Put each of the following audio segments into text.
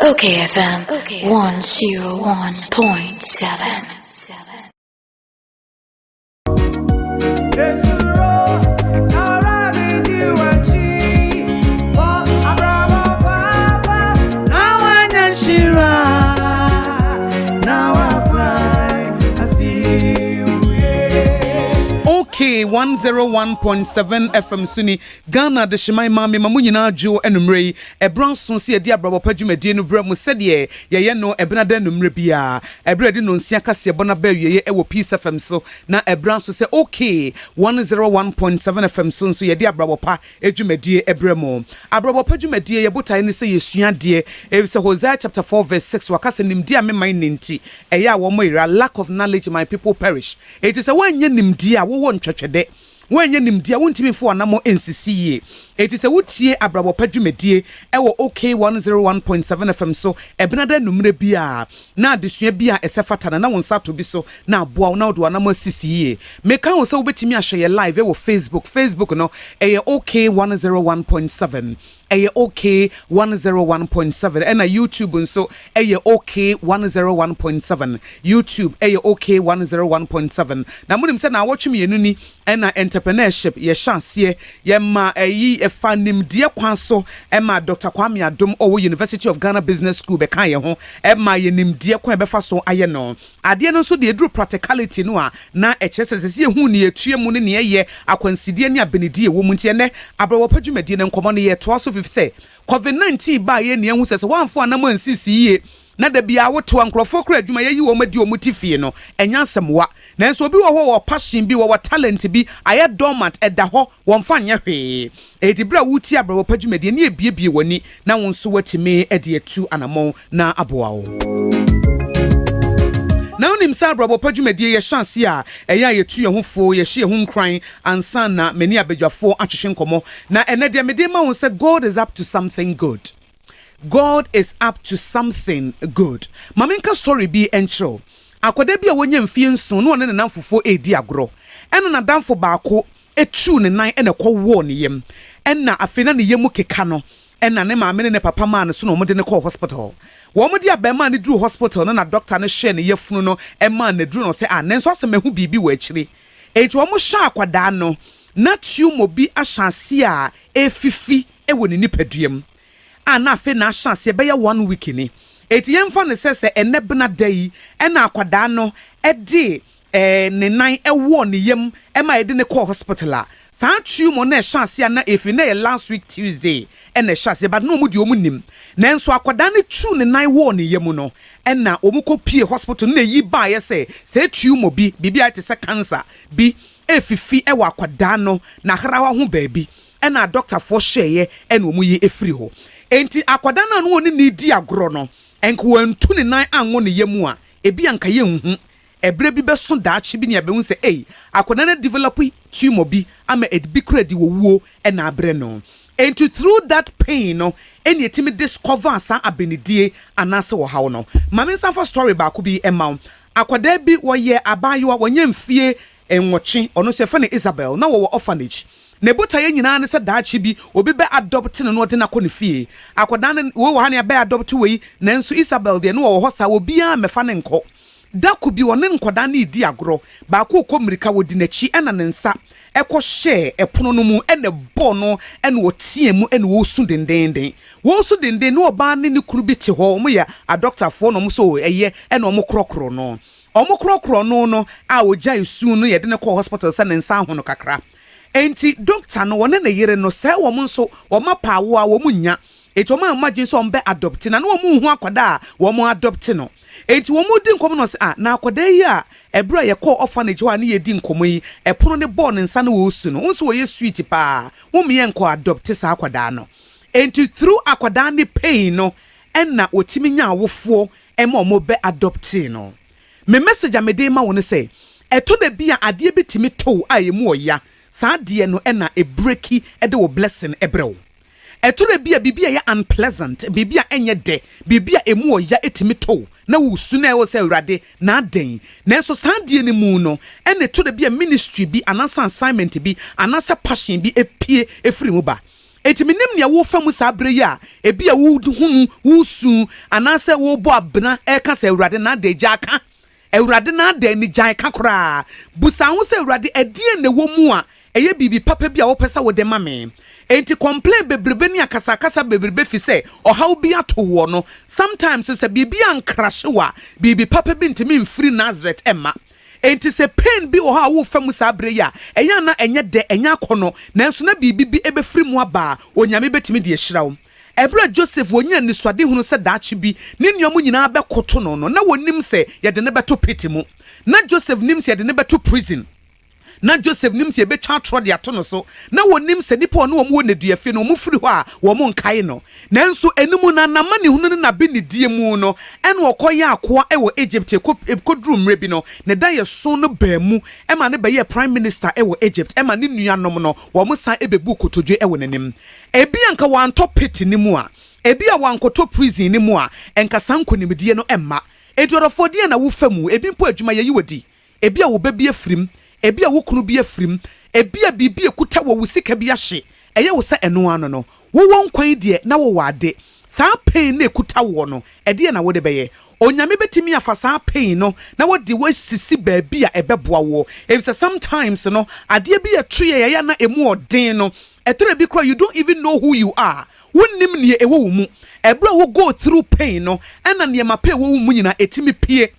Okay, FM 101.7. Okay, 101.7 FM Suni Ghana de Shimai Mami Mamunyina Jo enumre e Bronson si edi abrabo padwumadi no bra mu sede ye no ebnada numre bia ebredi no nsia kase bona ba wie e wo Peace FM so na ebranso se okay 101.7 FM so ye di abrabo pa edwumadi ebra mu abrabo padwumadi ye botae ne se yesua de e se Hosea chapter 4 verse 6 wakase nimdi a me man nti e ya wo mo ira lack of knowledge my people perish. It is a wanye nimdi a wo twetwede wanye nimdia wontimi fo anamo ensisiye etise wotie abrabo padwumedie ewo okay 101.7 FM so ebnada numre bia na adesua bia esefata na wonsa to bi so na aboa na do anamo sisiye meka wo se wobetimi ahye live ewo Facebook no eye okay 101.7 eye okay 101.7 and na YouTube nso eye okay 101.7 YouTube eye okay 101.7 na munim se na watchim yenuni na entrepreneurship ye chance ye ma eyi efanim die kwan so ma Dr. Kwame Adom owo University of Ghana Business School be kan ye ho ma ye nim die kwan be fa so aye no ade no so de edru practicality no a na echesese ye hu ne etue mu ne ne ye akwansidie ne abenedie wo mu ntie ne abrawo padwumadi ne nkomo ne ye to so say COVID-19 ba ye ne hu sese wanfo anam ansisi ye na da bia woto ankrofo kra adwuma ye yi wo madi o mutifie no enya nsemwa na nso obi wo passion bi wo talent bi aye dormant eda ho wo mfa nya hwe edibra wuti abrawo padwumadi ne ebiebie woni na won so watime ede etu anamo na aboa wo na unim sa abrabo padwumadi ye chance a eya yetu ye hofo ye hye ho nkran ansa na mani abadwafo atwehwe nkomo na enede mede ma won say God is up to something good. God is up to something good. Mamenka story bi encho. Akwada bi a wonye mfie nso no ne nanfofo edi agro. Eno na danfo baako etu ne nan ene kɔ wo ne yem. Enna afena ne yemu keka no. Enna ne maame ne papa ma ne so no mo de ne kɔ hospital. Wo mo de abema ne dru hospital na doctor ne hye ne yefunu no ema ne dru no se nenso asemahu bibi wa akire. Eti wo mo hya akwada no na tumo bi ahyase a efifi ewo ne nipaduam. Na fe na chance be ya 1 week ni eti yemfa ne sese enebna dai na akwada no de ne nan ewo ne yem ma ede ne call hospital a san tumo na chance na efi na last week Tuesday na chance but no mu di omunim nanso akwada ne tu ne nan wo ne yem no na omukọ pie hospital na yi ba ye se tumo bi bibia te se cancer bi efifi ewa akwada no na hrawa ho baabi na doctor for share na omu yi efiri ho. Enti akwada na no woni ni di agro no enko wantu ne nan anwo ne yemu a ebi anka ye nhu ebre bi beso daachi bi ne abehu se akwada na develop tumor bi ama edbi kredi wowuo na abre no enti through that pain no eni etimi discover asa abenedie anase wo hawo no mame sanfa story ba ko bi ema akwada bi wo ye abayo wonye mfie enwoche ono se fa ne Isabel na wo orphanage Nebota ye nyina ne se daachi bi obi be adopt no no de na kɔ fie akoda ne wo ha ne be adopt we nanso Isabel de no wo ho sa obi a mefa ne nkɔ da ku bi woni nkoda na idi agro ba ko mirika wodi nachi ɛna ne nsa ɛkɔ hye ɛpono no mu ɛna bɔ no ɛna wotie mu ɛna wo su dendenden no oba ne kuru bi te hɔ mo ya a doctor fo no mo so ɛyɛ ɛna ɔmo krɔkrɔ no no a ogya esu no ye de ne kɔ hospital sa ne nsa ho no kakra. Enti doctor no wona na yere no se wo nso wo mapawo a wo munya eti wo ma imagine so ombe adopt na wo mu hu akwada a wo mu adopt no enti wo mu di nkom no se na akwada yi a ebra ye call orphanage wa na ye di nkom yi epono ne born nsa na wo su no nso wo ye sweet pa wo me ye nko adopt sa akwada no enti through akwada ne pain no enna otimi nya awofo ema omo be adopt no me message amede ma wona se eto da bia ade bitimi to a ye mu oya saa die no na e breaki e de wo blessing ebrew etore bia bibia ya unpleasant bibia enye de bibia emu oya etimi to na wo su na e wo se urade na den na so saa die ne mu no na etore bia ministry bi anasa assignment bi anasa passion bi epie efiri mu ba enti menim ne wo fa mu saa bere ya ebi a wo hunu wo su anase wo bo abena e ka se awurade na da gya aka awurade na da ni gya aka kora busa ho se awurade adie ne wo mu a eye bibi papa bi a wo pesa wo de ma me enti complain bebrebe ni akasa bebrebe fi se ohaw bi ato wo no sometimes se bibi ankrahyewa bibi papa bi ntimi mfiri Nazareth emma enti se pain bi oha wo fa mu sabre ya eya na enye de enya akono nanso na bibi bi ebefiri mu aba onyame betimi de ehirawo ebra Joseph wonya ni swade hunu se daachi bi ne nuamu nyina bekoto no na wonim se ye de ne beto piti mu na Joseph nim se ye de ne beto prison na Joseph nim se be cha tro de ato no so na wonim se nipa no wo neduafe no mo firi hɔ a wo mo nkae no nanso enimu na namani hunu na bi ne die mu no ene okoye akoa e wo Egypt ekodru mre bi no ne da ye so no ba mu e ma ne be ye prime minister e wo Egypt e ma ne nuanom no wo mo san ebebu kotodwe e wo nenim ebi anka wan top pit ni mu a ebi a wan koto prison ni mu a enka sanko nimdie no emma edorofo die na wo famu ebi mpo adwuma ye wodi ebi a wo babie firim ebi a wo kunu bi afirim ebi a bibi ekuta wo wusika bi ahye eye wo sa eno ano no wo won kwan de na wo wade saa pain na ekuta wo no ede na wo de beye onyame betimi afa saa pain no na wo de wo sisi baabi a ebeboa wo if sometimes no ade bi atwe ye na emu odin no etere bi kra you don't even know who you are wonnim ne ewo mu ebra wo go through pain no ena ne ma pa wo mu nyina etimi pie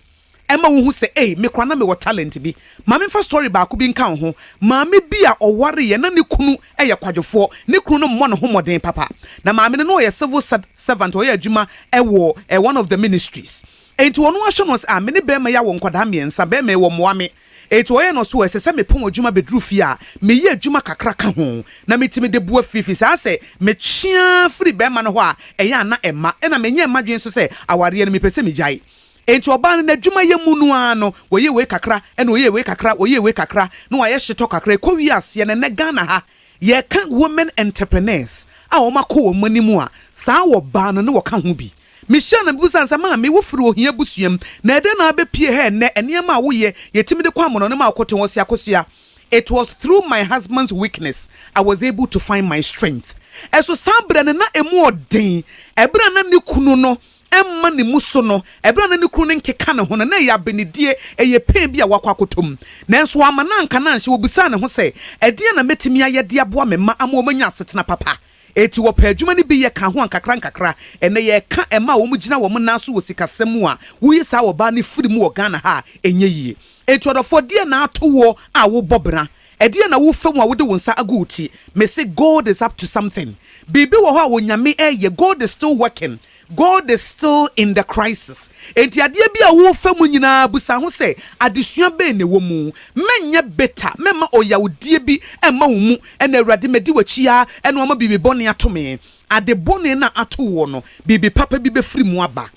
Emma who say, "Hey, me kwana me what talent bi." Mami for story ba ku bi nka ho. Mami bi a oware ye na ne kunu eye kwadwofo. Ne kunu no mo no homoden papa. Na mami no ye civil servant o ye adwuma wo one of the ministries. Enti wono ahwe no say, me ne be ma ya wo nkwada miensa be me wo moa me. Eti oye no so ese me pon adwuma bedru fi a me ye adwuma kakra ka ho. Na metimi de bua fifi sa se me chia free be ma no ho a eye na emma. E na me nye madwen so se aware no me pese me jai. Enti oba na adwuma ye mu no ano wo ye we kakra ene wo ye we kakra wo ye we kakra no wa ye hyeto kakra ko wi ase ne ne Ghana ha ye ka women entrepreneurs a wo makọ wo manimu a saa wo ba no ne wo ka ho bi Michelle na busa sama me wo firi ohia busuam na ede na abepie he ne enema a wo ye yetimi de kwa mono ne ma akote wo sia kosua. It was through my husband's weakness I was able to find my strength. Eso sabre na emu odin ebra na ne kunu no emma ne muso no ebra na ne kunu nkeka ne ho na ya benedie eye pen bi a wakwakotom nanso amana anka na nse obisa ne ho se ede na metimi ayede aboa mema ama omanya asetena papa eti wo pa adwuma ne bi ye ka ho ankakra ene ye ka ema wo mugina wo naso wo sikasemu a wo yi sa wo ba ne firi mu wo Ghana ha enye yie eti odofo de na ato wo a wo bobra ede na wo fam a wo de wonsa aguti me say God is up to something bibi wo ho a wonyame eye God is still working. God is still in the crisis. Enti ade bi a wo fa mu nyina busa ho se adesua be ne wo mu menye beta mema oyawdie bi emma wo mu ena awurade medi wachia ena oma bibi bone atome ade bone na ato wo no bibi papa bi be firi mu aba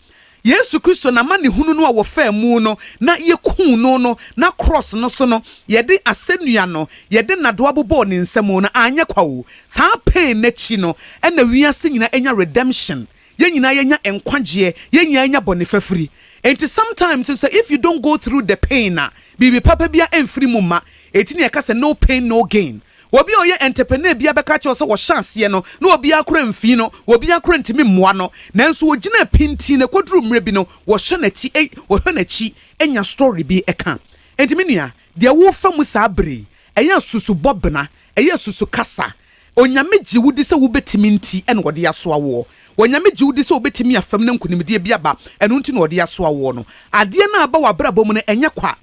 Yesu Kristo na mani hunu no a wo fa mu no na ye ku no na cross no so no ye de asenua no ye de nado abobo ne nsam no anya kwawo saa pain na chi no ena wiase nyina enya redemption yenyina yenya enkwagye yenya enya bone fafiri enti sometimes so if you don't go through the pain bibi papa bia emfiri mu ma etini eka se no pain no gain obi oye entrepreneur bia beka che so wo chance ye no na obi akora mfi no obi akora ntimi mmoa no nanso ogina pinti na kodru mre bi no wo hwe na chi enya story bi eka enti menua de wo fa mu sa bre eya susu bobna eya susu kasa onyame jiwudi se wo betimi nti ene wode yaso awo onyame jiwudi se wo betimi afam na nkunimdie bi aba eno nti na wode yaso awo no ade na aba wa brabo mu ne enye kwa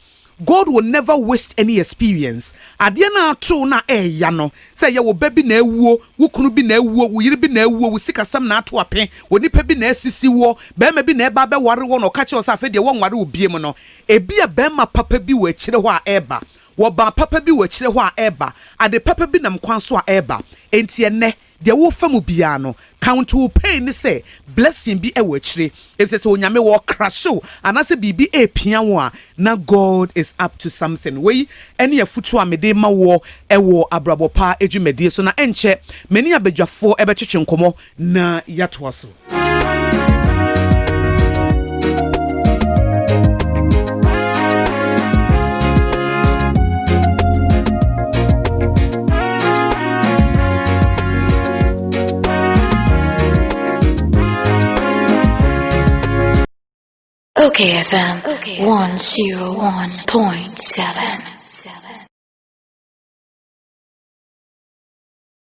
God will never waste any experience. Ade na ato na eya no se ye wo babi na ewuo wo kunu bi na ewuo wo yiri bi na ewuo wo sikasam na ato ape wo nipa bi na asisi wo bema bi na eba be ware wo no ka che wo sa afa de wo nware obie mu no ebi a bema papa bi wo akire ho a eba wo ba papa bi wo akire ho a eba ade papa bi nam kwan so a eba enti ene de wo famu bia no count to pay ni say blessing bi e wo akire if say onyame wo crasho anase bibi e pia wo a na God is up to something we ene afutu amede ma wo e wo abrabo pa edwumedie so na enche meni abadwafo e be twetwe nkomo na yato so. Okay FM 101.7.